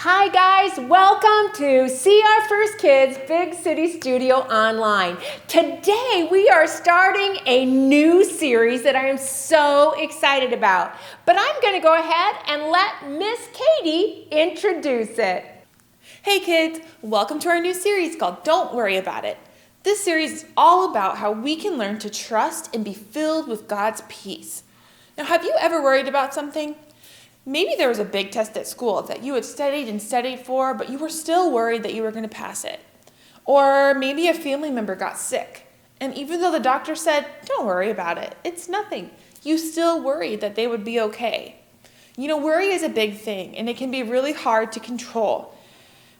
Hi guys, welcome to Cedar First Kids Big City Studio Online. Today we are starting a new series that I am so excited about. But I'm going to go ahead and let Miss Katie introduce it. Hey kids, welcome to our new series called Don't Worry About It. This series is all about how we can learn to trust and be filled with God's peace. Now, have you ever worried about something? Maybe there was a big test at school that you had studied for, but you were still worried that you were going to pass it. Or maybe a family member got sick, and even though the doctor said, don't worry about it, it's nothing, you still worried that they would be okay. You know, worry is a big thing, and it can be really hard to control.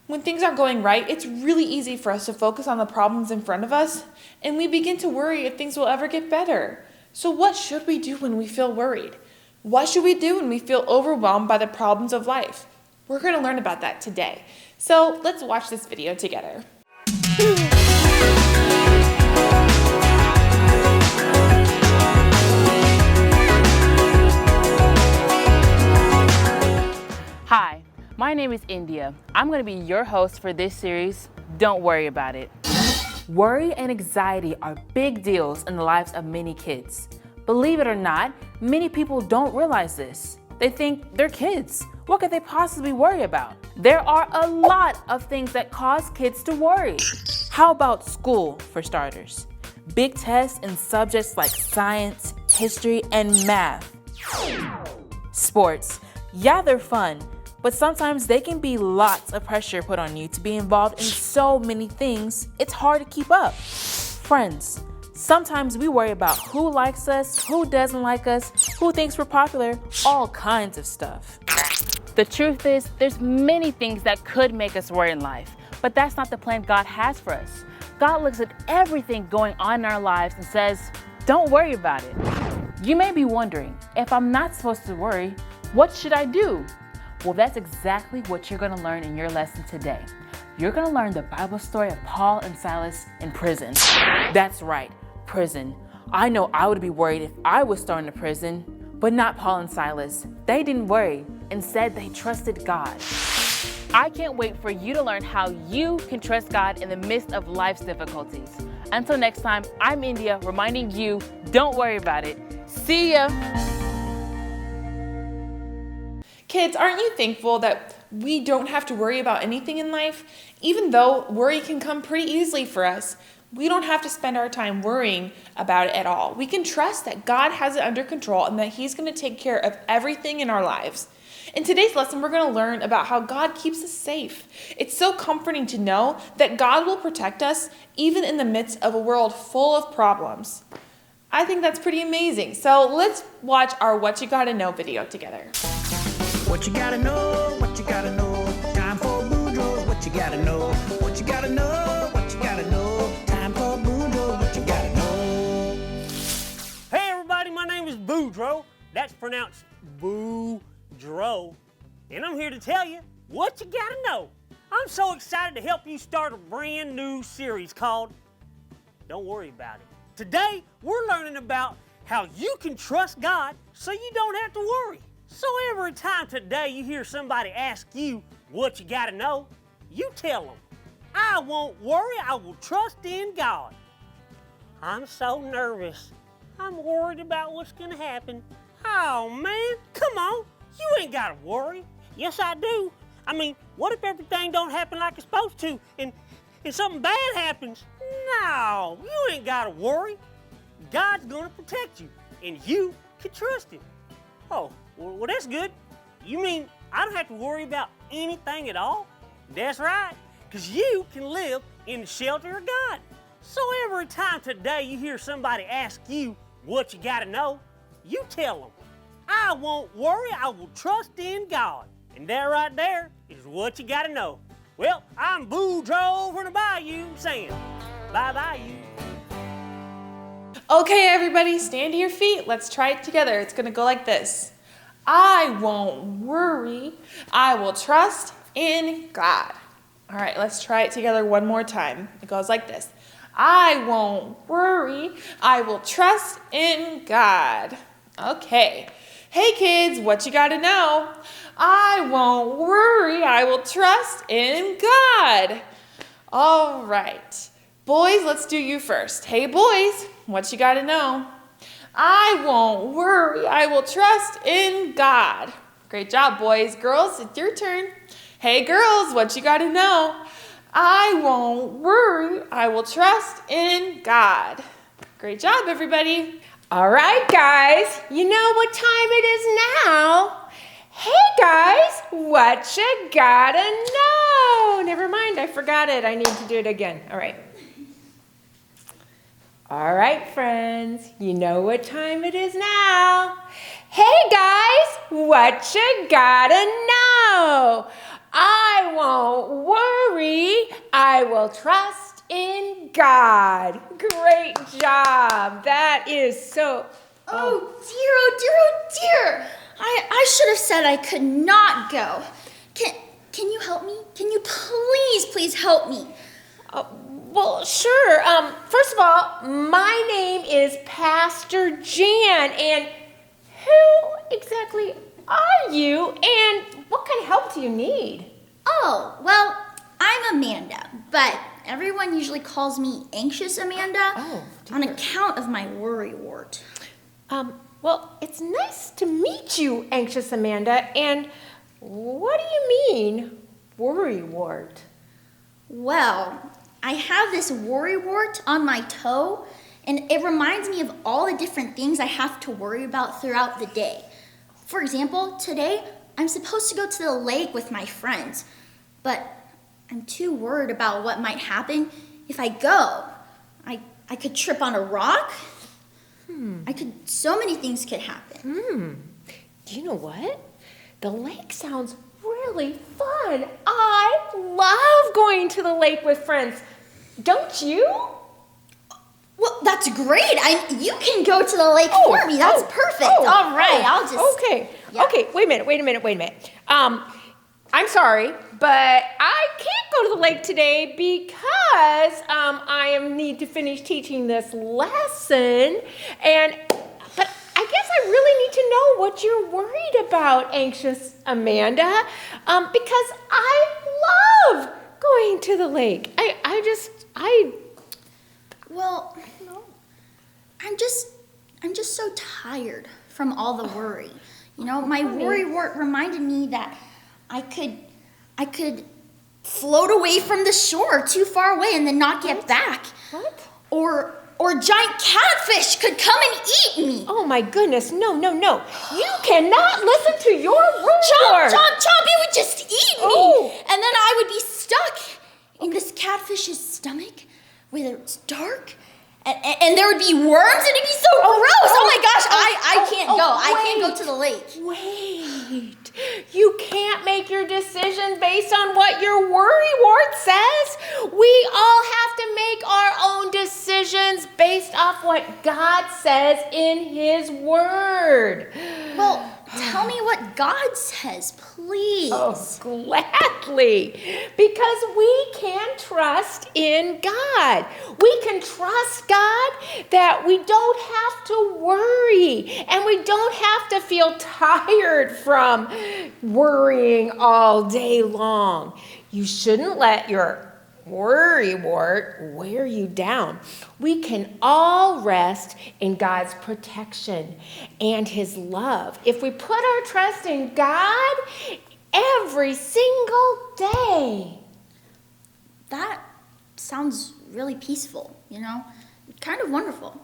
When things aren't going right, it's really easy for us to focus on the problems in front of us, and we begin to worry if things will ever get better. So what should we do when we feel worried? What should we do when we feel overwhelmed by the problems of life? We're going to learn about that today. So let's watch this video together. Hi, my name is India. I'm going to be your host for this series, Don't Worry About It. Worry and anxiety are big deals in the lives of many kids. Believe it or not, many people don't realize this. They think they're kids. What could they possibly worry about? There are a lot of things that cause kids to worry. How about school, for starters? Big tests in subjects like science, history, and math. Sports. Yeah, they're fun, but sometimes they can be lots of pressure put on you to be involved in so many things, it's hard to keep up. Friends. Sometimes we worry about who likes us, who doesn't like us, who thinks we're popular, all kinds of stuff. The truth is, there's many things that could make us worry in life, but that's not the plan God has for us. God looks at everything going on in our lives and says, don't worry about it. You may be wondering, if I'm not supposed to worry, what should I do? Well, that's exactly what you're going to learn in your lesson today. You're going to learn the Bible story of Paul and Silas in prison. That's right. Prison. I know I would be worried if I was thrown into prison, but not Paul and Silas. They didn't worry. Instead, they trusted God. I can't wait for you to learn how you can trust God in the midst of life's difficulties. Until next time, I'm India reminding you, don't worry about it. See ya! Kids, aren't you thankful that we don't have to worry about anything in life? Even though worry can come pretty easily for us, we don't have to spend our time worrying about it at all. We can trust that God has it under control and that He's going to take care of everything in our lives. In today's lesson, we're going to learn about how God keeps us safe. It's so comforting to know that God will protect us even in the midst of a world full of problems. I think that's pretty amazing. So let's watch our What You Gotta Know video together. What you gotta know, what you gotta know. Time for Boudreaux, what you gotta know. What you gotta know, what you gotta know. Time for Boudreaux, what you gotta know. Hey everybody, my name is Boudreaux. That's pronounced Boudreaux. And I'm here to tell you what you gotta know. I'm so excited to help you start a brand new series called Don't Worry About It. Today, we're learning about how you can trust God so you don't have to worry. So every time today you hear somebody ask you what you gotta know, you tell them, I won't worry, I will trust in God. I'm so nervous. I'm worried about what's gonna happen. Oh man, come on, you ain't gotta worry. Yes, I do. I mean, what if everything don't happen like it's supposed to and something bad happens? No, you ain't gotta worry. God's gonna protect you and you can trust Him. Oh, well, that's good. You mean I don't have to worry about anything at all? That's right, because you can live in the shelter of God. So every time today you hear somebody ask you what you gotta know, you tell them, I won't worry, I will trust in God. And that right there is what you gotta know. Well, I'm Boudreaux from the Bayou saying, bye-bye you. Okay, everybody, stand to your feet. Let's try it together. It's gonna go like this. I won't worry. I will trust in God. All right, let's try it together one more time. It goes like this. I won't worry. I will trust in God. Okay. Hey kids, what you gotta know? I won't worry, I will trust in God. All right. Boys, let's do you first. Hey boys, what you gotta know? I won't worry, I will trust in God. Great job, boys. Girls, it's your turn. Hey girls, what you gotta know? I won't worry, I will trust in God. Great job, everybody. All right, guys, you know what time it is now. Hey, guys, what you gotta know? Never mind, I forgot it. I need to do it again. All right. All right, friends, you know what time it is now. Hey, guys, what you gotta know? I won't worry, I will trust in God. Great job. That is so... Oh dear. I should have said I could not go. Can you help me? Can you please help me? Well, sure. First of all, my name is Pastor Jan, and who exactly are you, and what kind of help do you need? Oh, well, I'm Amanda, but everyone usually calls me Anxious Amanda on account of my worrywart. Well, it's nice to meet you, Anxious Amanda, and what do you mean, worrywart? Well, I have this worrywart on my toe, and it reminds me of all the different things I have to worry about throughout the day. For example, today I'm supposed to go to the lake with my friends, but I'm too worried about what might happen if I go. I could trip on a rock. So many things could happen. Do you know what? The lake sounds really fun. I love going to the lake with friends. Don't you? Well, that's great. You can go to the lake for me. That's perfect. All right, I'll just... Okay. Yeah. Okay, wait a minute. I'm sorry, but I can't go to the lake today because I need to finish teaching this lesson. But I guess I really need to know what you're worried about, Anxious Amanda, because I love going to the lake. Well, I'm just so tired from all the worry. You know, my worrywart reminded me that I could float away from the shore too far away and then not get back. What? Or giant catfish could come and eat me. Oh my goodness, no. You cannot listen to your worrywart. Chomp, it would just eat me. And then I would be stuck in this catfish's stomach where it's dark. And there would be worms, and it'd be so gross. Oh my gosh, I can't go. I can't go to the lake. Wait. You can't make your decision based on what your worrywart says. We all have to make our own decisions based off what God says in His Word. Well, tell me what God says, please. Oh, gladly. Because we can trust in God. We can trust God that we don't have to worry and we don't have to feel tired from worrying all day long. You shouldn't let your worrywart wear you down. We can all rest in God's protection and His love if we put our trust in God every single day. That sounds really peaceful, you know? Kind of wonderful.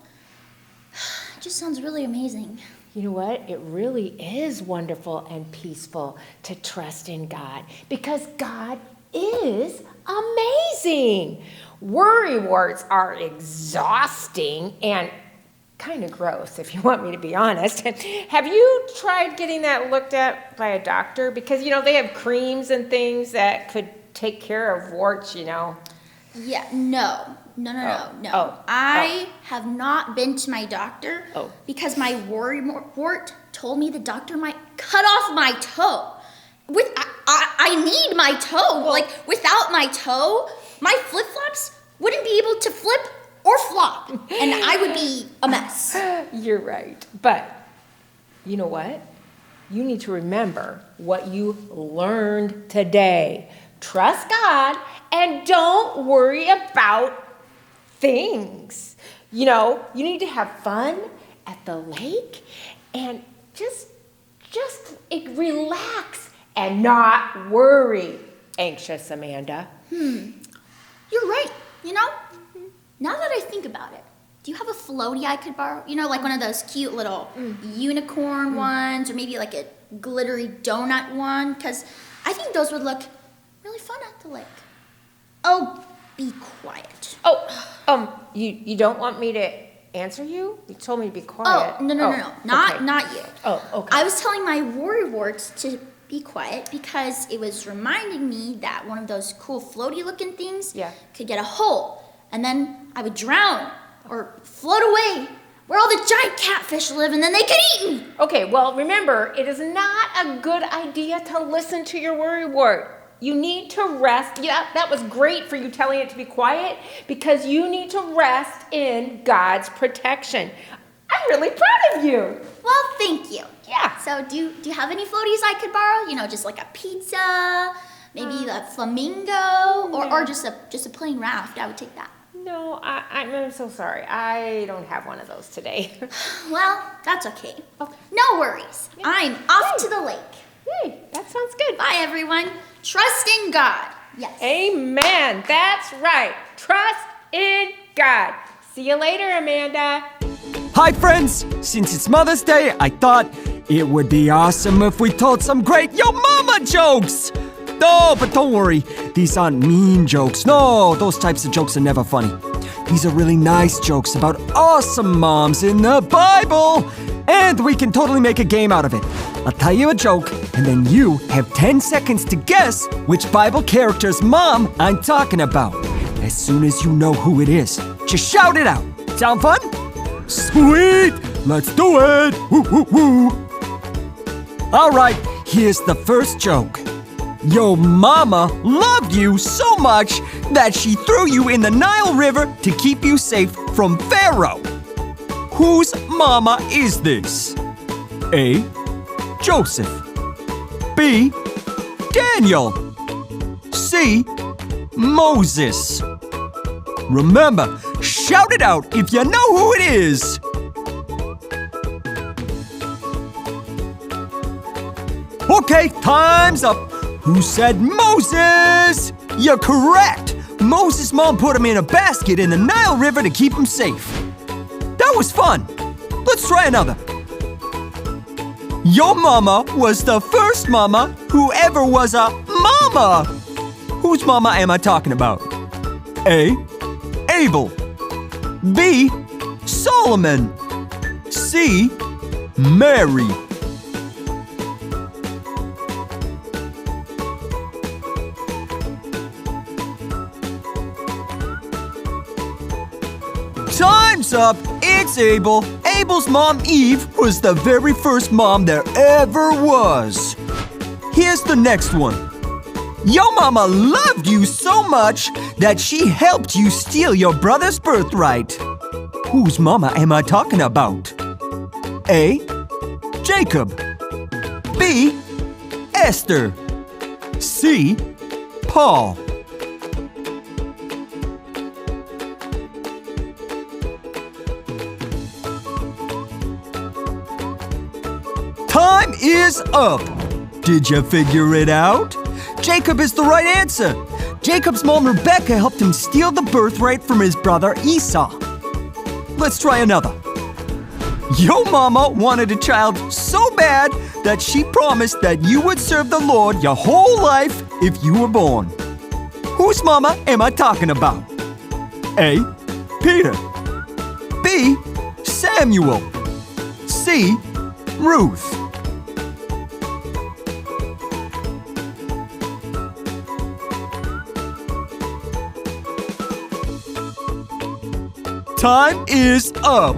It just sounds really amazing. You know what? It really is wonderful and peaceful to trust in God because God is amazing. Worrywarts are exhausting and kind of gross, if you want me to be honest. Have you tried getting that looked at by a doctor? Because, you know, they have creams and things that could take care of warts, you know. Yeah, no. I have not been to my doctor because my worrywart told me the doctor might cut off my toe. I need my toe. Without my toe, my flip-flops wouldn't be able to flip or flop, and I would be a mess. You're right. But you know what? you need to remember what you learned today. Trust God and don't worry about things. You know, you need to have fun at the lake and just relax and not worry. Anxious Amanda. You're right. You know, now that I think about it, do you have a floaty I could borrow? You know, like one of those cute little unicorn ones, or maybe like a glittery donut one? Because I think those would look really fun at the lake. Oh, be quiet. Oh, you don't want me to answer you? You told me to be quiet. Oh, no. Not you. Oh, okay. I was telling my worrywart to be quiet because it was reminding me that one of those cool floaty looking things could get a hole, and then I would drown or float away where all the giant catfish live, and then they could eat me. Okay, well, remember, it is not a good idea to listen to your worrywart. You need to rest. Yeah, that was great for you telling it to be quiet, because you need to rest in God's protection. I'm really proud of you. Well, thank you. Yeah. So do you have any floaties I could borrow? You know, just like a pizza, maybe a flamingo, or just a plain raft. I would take that. No, I'm so sorry. I don't have one of those today. Well, that's okay. Okay. No worries. Yeah. I'm off to the lake. Hey, that sounds good. Bye, everyone. Trust in God. Yes. Amen. That's right. Trust in God. See you later, Amanda. Hi friends! Since it's Mother's Day, I thought it would be awesome if we told some great Yo Mama jokes! No, but don't worry, these aren't mean jokes. No, those types of jokes are never funny. These are really nice jokes about awesome moms in the Bible! And we can totally make a game out of it. I'll tell you a joke, and then you have 10 seconds to guess which Bible character's mom I'm talking about. As soon as you know who it is, just shout it out. Sound fun? Sweet! Let's do it! Woo, woo, woo! Alright, here's the first joke. Yo mama loved you so much that she threw you in the Nile River to keep you safe from Pharaoh. Whose mama is this? A. Joseph. B. Daniel. C. Moses. Remember, shout it out if you know who it is. Okay, time's up. Who said Moses? You're correct. Moses' mom put him in a basket in the Nile River to keep him safe. That was fun. Let's try another. Your mama was the first mama who ever was a mama. Whose mama am I talking about? A. Abel. B. Solomon. C. Mary. Time's up! It's Abel. Abel's mom, Eve, was the very first mom there ever was. Here's the next one. Your mama loved you so much that she helped you steal your brother's birthright. Whose mama am I talking about? A. Jacob. B. Esther. C. Paul. Time is up! Did you figure it out? Jacob is the right answer. Jacob's mom Rebecca helped him steal the birthright from his brother Esau. Let's try another. Your mama wanted a child so bad that she promised that you would serve the Lord your whole life if you were born. Whose mama am I talking about? A. Peter. B. Samuel. C. Ruth. Time is up.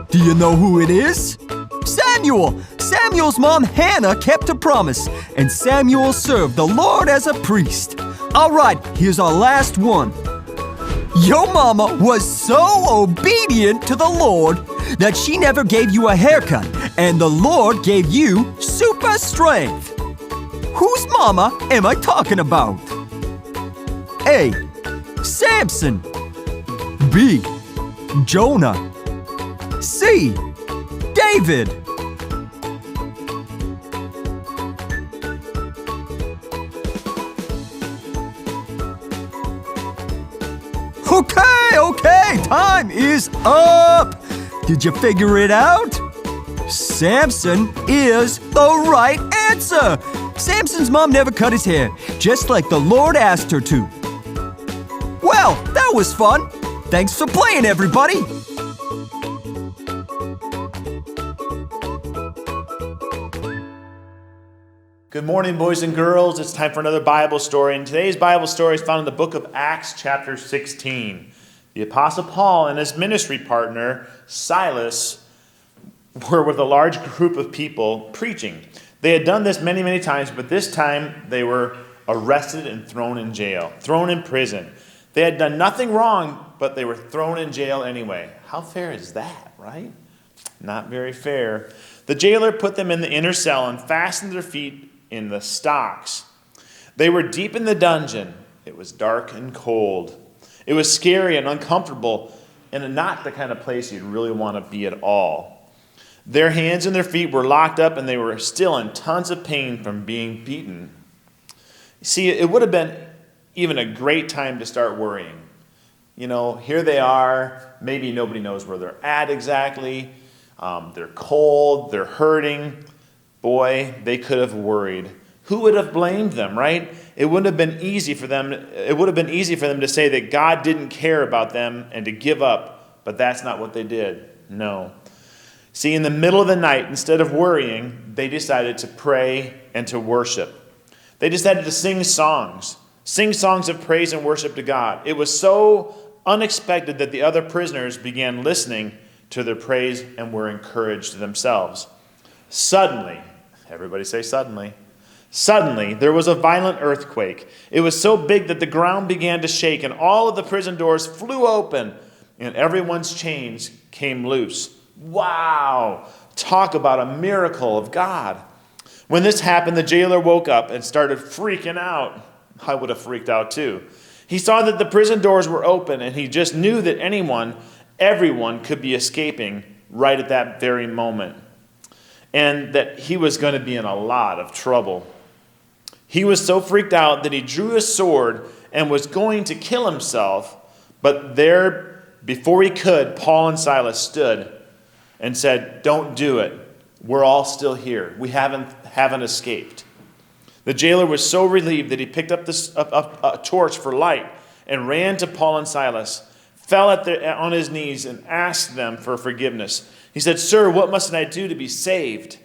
Do you know who it is? Samuel! Samuel's mom Hannah kept her promise, and Samuel served the Lord as a priest. Alright, here's our last one. Your mama was so obedient to the Lord that she never gave you a haircut and the Lord gave you super strength. Whose mama am I talking about? A. Samson. B. Jonah. C. David. Okay, time is up. Did you figure it out? Samson is the right answer. Samson's mom never cut his hair, just like the Lord asked her to. Well, that was fun. Thanks for playing, everybody. Good morning, boys and girls. It's time for another Bible story. And today's Bible story is found in the book of Acts, chapter 16. The Apostle Paul and his ministry partner, Silas, were with a large group of people preaching. They had done this many, many times, but this time they were arrested and thrown in jail, thrown in prison. They had done nothing wrong, but they were thrown in jail anyway. How fair is that, right? Not very fair. The jailer put them in the inner cell and fastened their feet in the stocks. They were deep in the dungeon. It was dark and cold. It was scary and uncomfortable, and not the kind of place you'd really want to be at all. Their hands and their feet were locked up, and they were still in tons of pain from being beaten. See, it would have been even a great time to start worrying. You know, here they are. Maybe nobody knows where they're at exactly. They're cold. They're hurting. Boy, they could have worried. Who would have blamed them, right? It wouldn't have been easy for them. It would have been easy for them to say that God didn't care about them and to give up, but that's not what they did. No. See, in the middle of the night, instead of worrying, they decided to pray and to worship. They decided to sing songs of praise and worship to God. It was so unexpected that the other prisoners began listening to their praise and were encouraged themselves. Suddenly, everybody say suddenly. Suddenly, there was a violent earthquake. It was so big that the ground began to shake, and all of the prison doors flew open, and everyone's chains came loose. Wow! Talk about a miracle of God. When this happened, the jailer woke up and started freaking out. I would have freaked out too. He saw that the prison doors were open, and he just knew that everyone could be escaping right at that very moment, and that he was going to be in a lot of trouble. He was so freaked out that he drew his sword and was going to kill himself, but there, before he could, Paul and Silas stood and said, "Don't do it. We're all still here. We haven't escaped." The jailer was so relieved that he picked up a torch for light and ran to Paul and Silas, fell on his knees and asked them for forgiveness. He said, "Sir, what must I do to be saved?"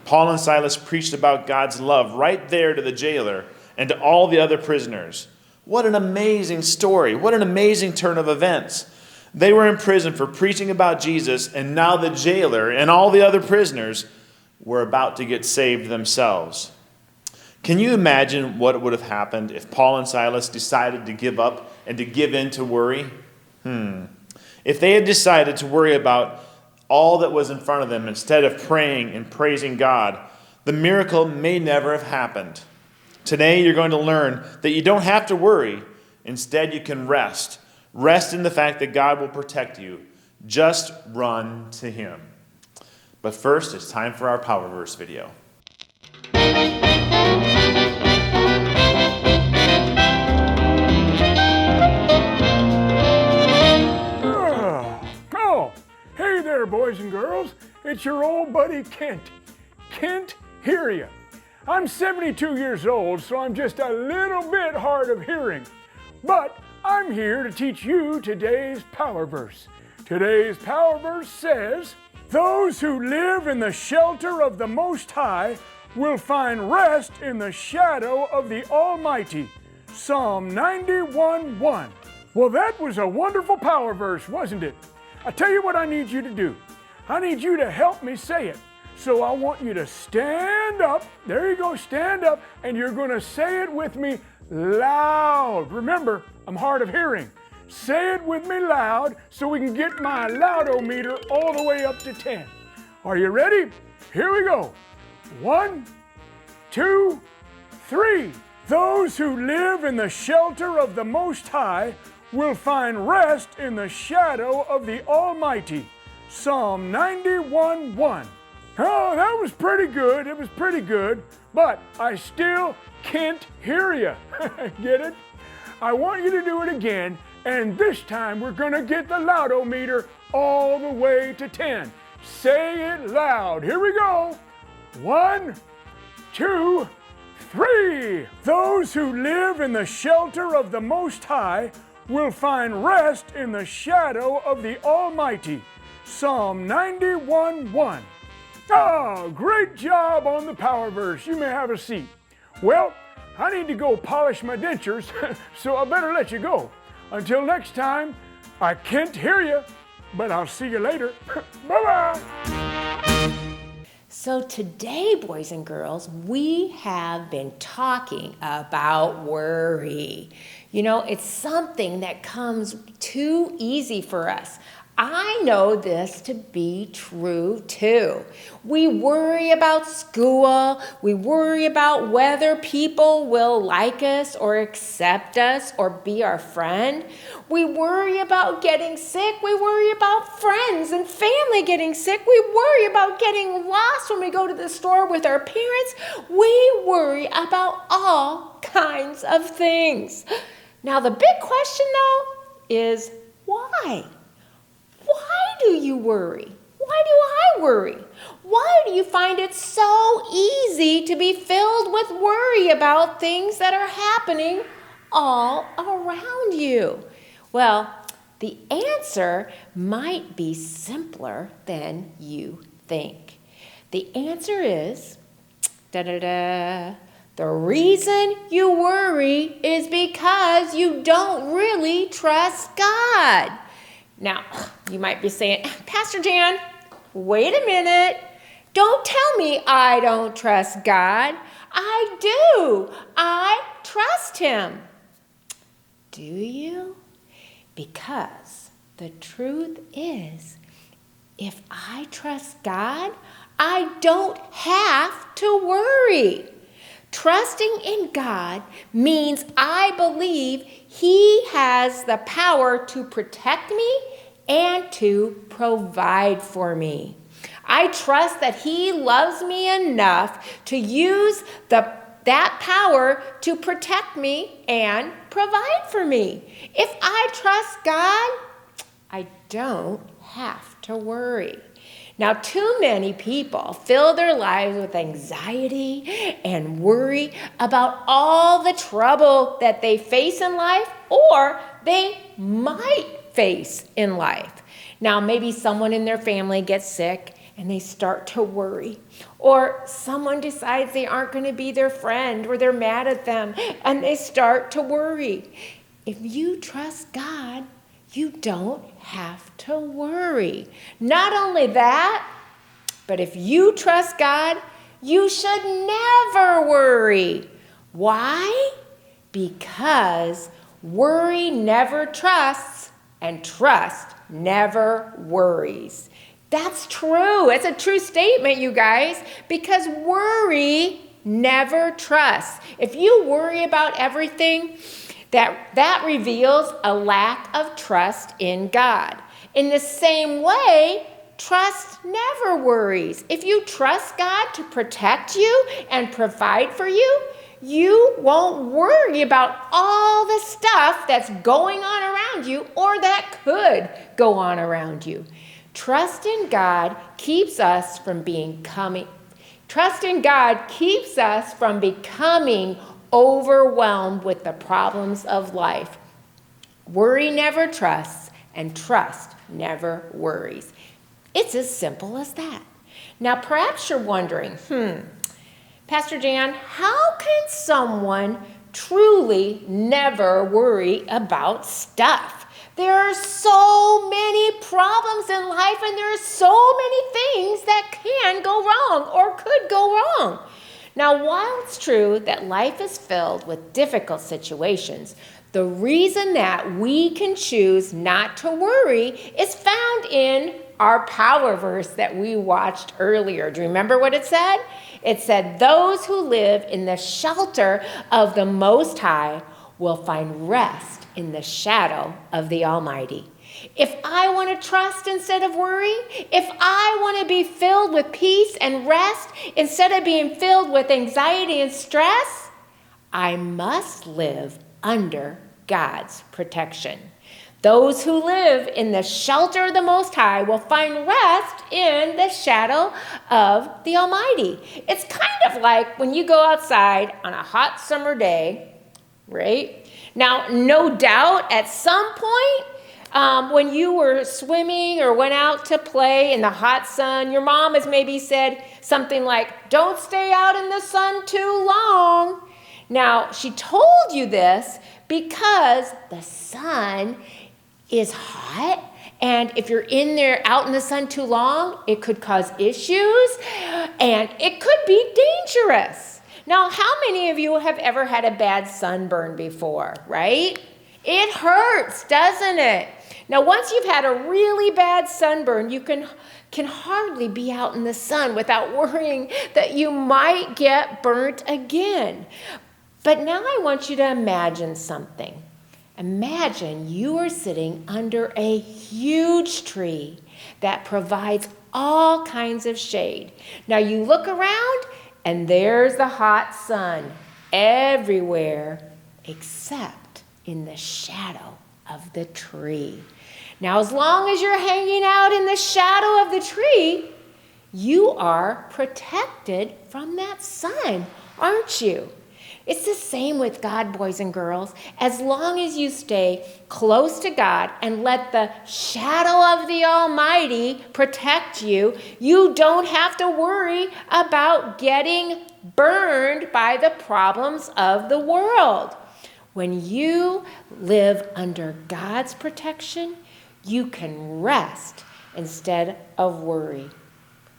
Paul and Silas preached about God's love right there to the jailer and to all the other prisoners. What an amazing story. What an amazing turn of events. They were in prison for preaching about Jesus, and now the jailer and all the other prisoners were about to get saved themselves. Can you imagine what would have happened if Paul and Silas decided to give up and to give in to worry? If they had decided to worry about all that was in front of them instead of praying and praising God, the miracle may never have happened. Today you're going to learn that you don't have to worry. Instead, you can rest. Rest in the fact that God will protect you. Just run to Him. But first, it's time for our Power Verse video. Hey there, boys and girls. It's your old buddy Kent. Kent, hear ya. I'm 72 years old, so I'm just a little bit hard of hearing. But I'm here to teach you today's Power Verse. Today's Power Verse says, "Those who live in the shelter of the Most High will find rest in the shadow of the Almighty." Psalm 91:1. Well, that was a wonderful Power Verse, wasn't it? I tell you what I need you to do. I need you to help me say it. So I want you to stand up. There you go, stand up, and you're going to say it with me loud. Remember, I'm hard of hearing. Say it with me loud so we can get my loudometer all the way up to 10. Are you ready? Here we go. 1, 2, 3. Those who live in the shelter of the Most High will find rest in the shadow of the Almighty. Psalm 91:1. Oh, that was pretty good. It was pretty good, but I still can't hear you. Get it? I want you to do it again, and this time we're gonna get the loudometer all the way to 10. Say it loud. Here we go. 1, 2, 3. Those who live in the shelter of the Most High will find rest in the shadow of the Almighty. Psalm 91:1. Oh, great job on the power verse. You may have a seat. Well, I need to go polish my dentures, so I better let you go. Until next time, I can't hear you, but I'll see you later. Bye-bye. So today, boys and girls, we have been talking about worry. You know, it's something that comes too easy for us. I know this to be true too. We worry about school. We worry about whether people will like us or accept us or be our friend. We worry about getting sick. We worry about friends and family getting sick. We worry about getting lost when we go to the store with our parents. We worry about all kinds of things. Now, the big question though is why? Why do you worry? Why do I worry? Why do you find it so easy to be filled with worry about things that are happening all around you? Well, the answer might be simpler than you think. The answer is, the reason you worry is because you don't really trust God. Now, you might be saying, Pastor Jan, wait a minute. Don't tell me I don't trust God. I do. I trust Him. Do you? Because the truth is, if I trust God, I don't have to worry. Trusting in God means I believe He has the power to protect me and to provide for me. I trust that He loves me enough to use that power to protect me and provide for me. If I trust God, I don't have to worry. Now, too many people fill their lives with anxiety and worry about all the trouble that they face in life or they might face in life. Now, maybe someone in their family gets sick and they start to worry. Or someone decides they aren't going to be their friend or they're mad at them and they start to worry. If you trust God, you don't have to worry. Not only that, but if you trust God, you should never worry. Why? Because worry never trusts and trust never worries. That's true. It's a true statement, you guys, because worry never trusts. If you worry about everything, that reveals a lack of trust in God. In the same way, trust never worries. If you trust God to protect you and provide for you, you won't worry about all the stuff that's going on around you or that could go on around you. Trust in God keeps us from becoming overwhelmed with the problems of life. Worry never trusts, and trust never worries. It's as simple as that. Now, perhaps you're wondering, Pastor Jan, how can someone truly never worry about stuff? There are so many problems in life, and there are so many things that can go wrong or could go wrong. Now, while it's true that life is filled with difficult situations, the reason that we can choose not to worry is found in our power verse that we watched earlier. Do you remember what it said? It said, those who live in the shelter of the Most High will find rest in the shadow of the Almighty. If I want to trust instead of worry, if I want to be filled with peace and rest instead of being filled with anxiety and stress, I must live under God's protection. Those who live in the shelter of the Most High will find rest in the shadow of the Almighty. It's kind of like when you go outside on a hot summer day, right? Now, no doubt at some point, when you were swimming or went out to play in the hot sun, your mom has maybe said something like, don't stay out in the sun too long. Now, she told you this because the sun is hot, and if you're in there out in the sun too long, it could cause issues, and it could be dangerous. Now, how many of you have ever had a bad sunburn before, right? It hurts, doesn't it? Now, once you've had a really bad sunburn, you can hardly be out in the sun without worrying that you might get burnt again. But now I want you to imagine something. Imagine you are sitting under a huge tree that provides all kinds of shade. Now you look around and there's the hot sun everywhere except in the shadow of the tree. Now, as long as you're hanging out in the shadow of the tree, you are protected from that sun, aren't you? It's the same with God, boys and girls. As long as you stay close to God and let the shadow of the Almighty protect you, you don't have to worry about getting burned by the problems of the world. When you live under God's protection, you can rest instead of worry.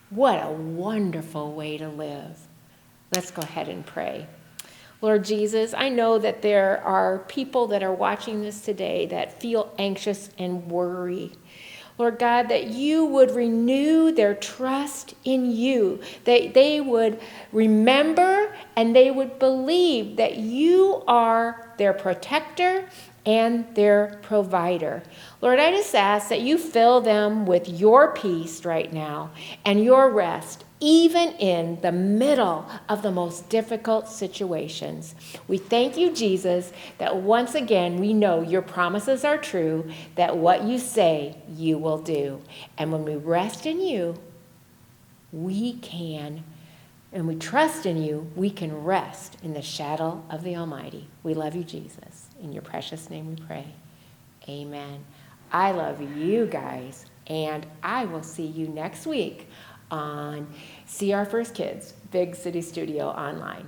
What a wonderful way to live. Let's go ahead and pray. Lord Jesus, I know that there are people that are watching this today that feel anxious and worry. Lord God, that you would renew their trust in you, that they would remember and they would believe that you are their protector and their provider. Lord, I just ask that you fill them with your peace right now and your rest, even in the middle of the most difficult situations. We thank you, Jesus, that once again we know your promises are true, that what you say you will do. And when we rest in you, we can, and we trust in you, we can rest in the shadow of the Almighty. We love you, Jesus. In your precious name we pray. Amen. I love you guys, and I will see you next week on CR First Kids Big City Studio Online.